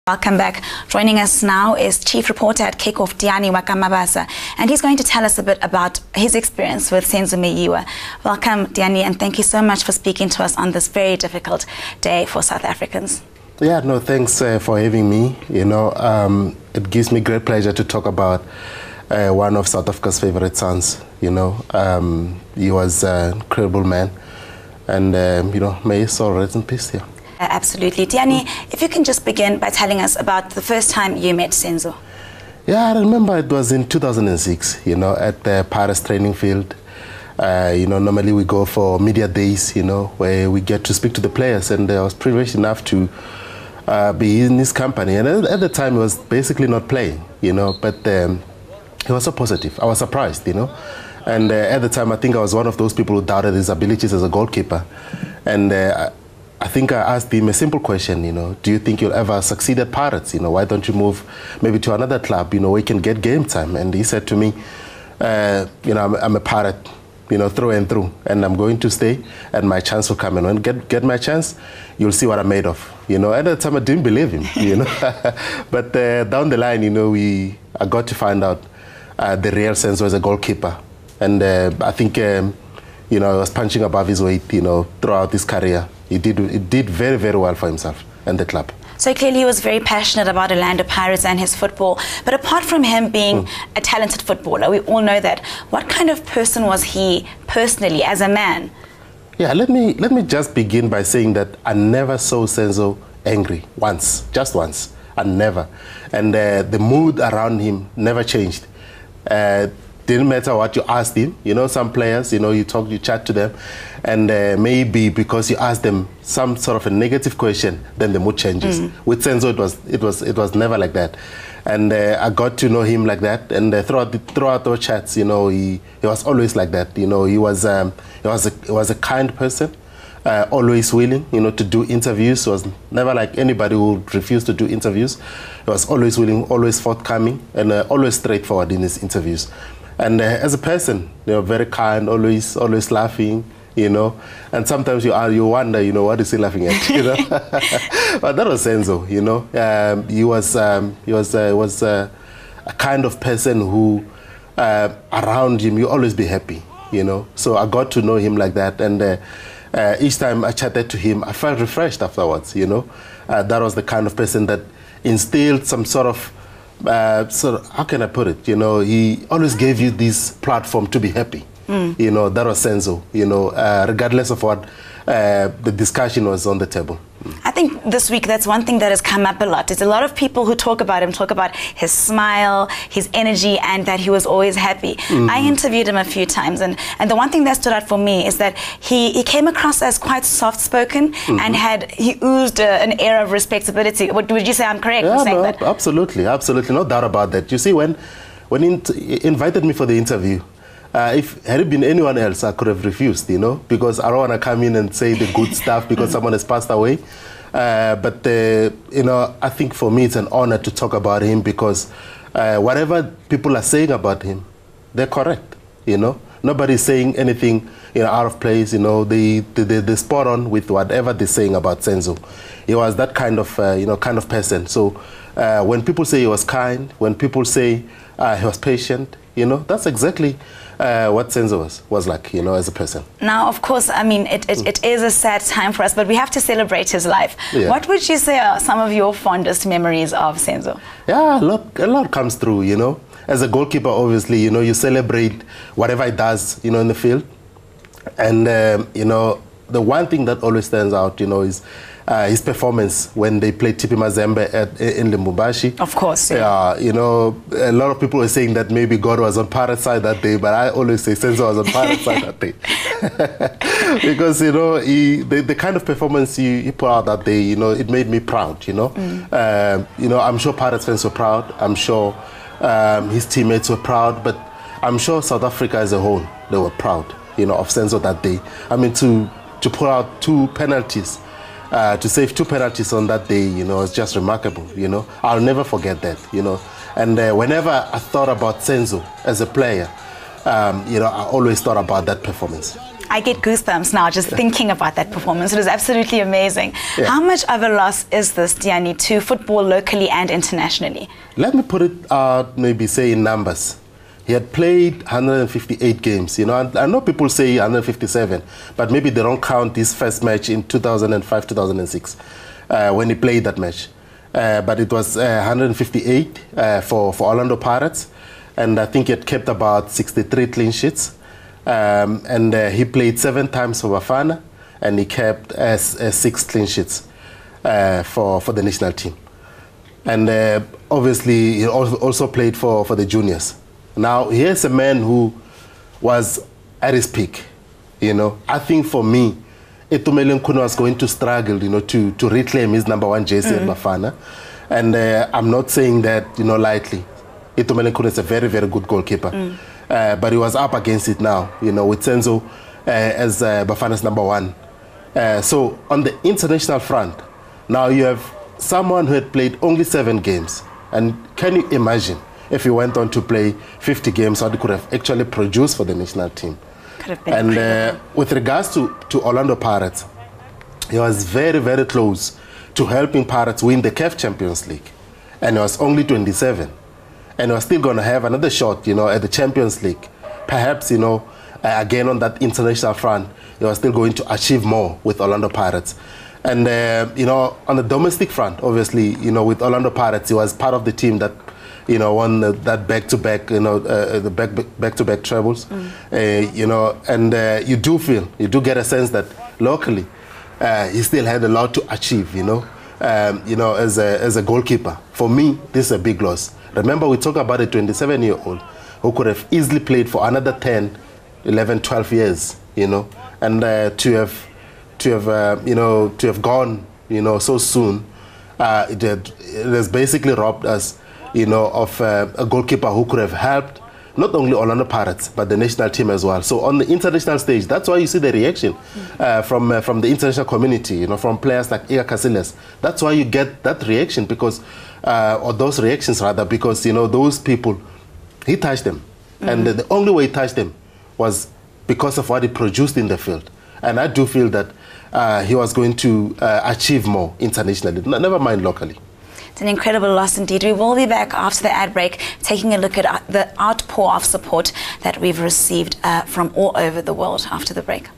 Welcome back. Joining us now is Chief Reporter at Kickoff, Tiyani Mabasa, and he's going to tell us a bit about his experience with Senzo Meyiwa. Welcome, Tiyani, and thank you so much for speaking to us on this very difficult day for South Africans. Yeah, no, thanks for having me. It gives me great pleasure to talk about one of South Africa's favorite sons. He was an incredible man, and may his soul rest in peace. Yeah. Absolutely. Tiyani, if you can just begin by telling us about the first time you met Senzo. Yeah, I remember it was in 2006, at the Paris training field. Normally we go for media days, where we get to speak to the players, and I was privileged enough to be in his company. And at the time, he was basically not playing, but he was so positive. I was surprised, And at the time, I think I was one of those people who doubted his abilities as a goalkeeper. And I think I asked him a simple question, do you think you'll ever succeed at Pirates? Why don't you move maybe to another club, where you can get game time? And he said to me, I'm a Pirate, through and through, and I'm going to stay, and my chance will come. And when get my chance, you'll see what I'm made of. At the time I didn't believe him, But down the line, I got to find out the real Senzo as a goalkeeper. And I think, he was punching above his weight, throughout his career. He did very, very well for himself and the club. So clearly he was very passionate about Orlando Pirates and his football. But apart from him being a talented footballer, we all know that, what kind of person was he personally as a man? Yeah, let me just begin by saying that I never saw Senzo angry once, just once. I never. And the mood around him never changed. Didn't matter what you asked him. Some players, you chat to them, and maybe because you ask them some sort of a negative question, then the mood changes. With Senzo, it was never like that, and I got to know him like that. And throughout those chats, he was always like that. He was a kind person, always willing, to do interviews. He was never like anybody who refused to do interviews. He was always willing, always forthcoming, and always straightforward in his interviews. And as a person, very kind, always laughing, and sometimes you wonder, what is he laughing at, But that was Senzo, he was a kind of person who, around him, you always be happy, So I got to know him like that, and each time I chatted to him, I felt refreshed afterwards, That was the kind of person that instilled some sort of, how can I put it? He always gave you this platform to be happy. That was Senzo, regardless of what the discussion was on the table. I think this week that's one thing that has come up a lot. There's a lot of people who talk about him, talk about his smile, his energy, and that he was always happy. I interviewed him a few times, and the one thing that stood out for me is that he came across as quite soft-spoken, and he oozed an air of respectability. Would you say I'm correct in saying that? Absolutely, no doubt about that. You see, when he invited me for the interview, if had it been anyone else, I could have refused, because I don't want to come in and say the good stuff because someone has passed away. But I think for me it's an honor to talk about him, because whatever people are saying about him, they're correct. Nobody's saying anything out of place. They're spot on with whatever they're saying about Senzo. He was that kind of person. So when people say he was kind, when people say he was patient, that's exactly what Senzo was like, as a person. Now, of course, I mean, it is a sad time for us, but we have to celebrate his life. Yeah. What would you say are some of your fondest memories of Senzo? Yeah, a lot comes through, As a goalkeeper, obviously, you celebrate whatever he does, in the field. And, the one thing that always stands out, is his performance when they played TP Mazembe in Lubumbashi. Of course, yeah. A lot of people are saying that maybe God was on Pirate's side that day, but I always say Senzo was on Pirate's side that day. Because, the kind of performance he put out that day, it made me proud, I'm sure Pirates fans were proud. I'm sure his teammates were proud, but I'm sure South Africa as a whole, they were proud, of Senzo that day. I mean, to pull out 2 penalties, to save 2 penalties on that day, it's just remarkable, I'll never forget that, And whenever I thought about Senzo as a player, I always thought about that performance. I get goosebumps now just thinking about that performance. It was absolutely amazing. Yeah. How much of a loss is this, Tiyani, to football locally and internationally? Let me put it out, maybe say in numbers. He had played 158 games. You know, I know people say 157, but maybe they don't count his first match in 2005, 2006, when he played that match. But it was 158 for Orlando Pirates, and I think he had kept about 63 clean sheets. And he played 7 times for Bafana, and he kept 6 clean sheets for the national team. And obviously, he also played for the juniors. Now, here's a man who was at his peak. You know, I think for me, Itumeleng Khune was going to struggle, you know, to reclaim his #1 jersey at Bafana. And I'm not saying that, you know, lightly. Itumeleng Khune is a very, very good goalkeeper. But he was up against it now, you know, with Senzo as Bafana's #1. So on the international front, now you have someone who had played only 7 games. And can you imagine if he went on to play 50 games, what he could have actually produced for the national team? Could have been and with regards to Orlando Pirates, he was very, very close to helping Pirates win the CAF Champions League. And he was only 27. And he was still going to have another shot, you know, at the Champions League. Perhaps, you know, again on that international front, he was still going to achieve more with Orlando Pirates. And, you know, on the domestic front, obviously, you know, with Orlando Pirates, he was part of the team that, you know, won that back-to-back, you know, the back-to-back trebles. You know, and you do get a sense that locally, he still had a lot to achieve, you know, as a goalkeeper. For me, this is a big loss. Remember, we talk about a 27-year-old who could have easily played for another 10, 11, 12 years, you know, and to have gone, you know, so soon, it has basically robbed us, you know, of a goalkeeper who could have helped not only Orlando Pirates but the national team as well. So on the international stage, that's why you see the reaction from the international community, you know, from players like Iga Casillas. That's why you get that reaction because, or those reactions rather, because, you know, those people, he touched them, and the only way he touched them was because of what he produced in the field. And I do feel that he was going to achieve more internationally, never mind locally. It's an incredible loss indeed. We will be back after the ad break, taking a look at the outpour of support that we've received from all over the world after the break.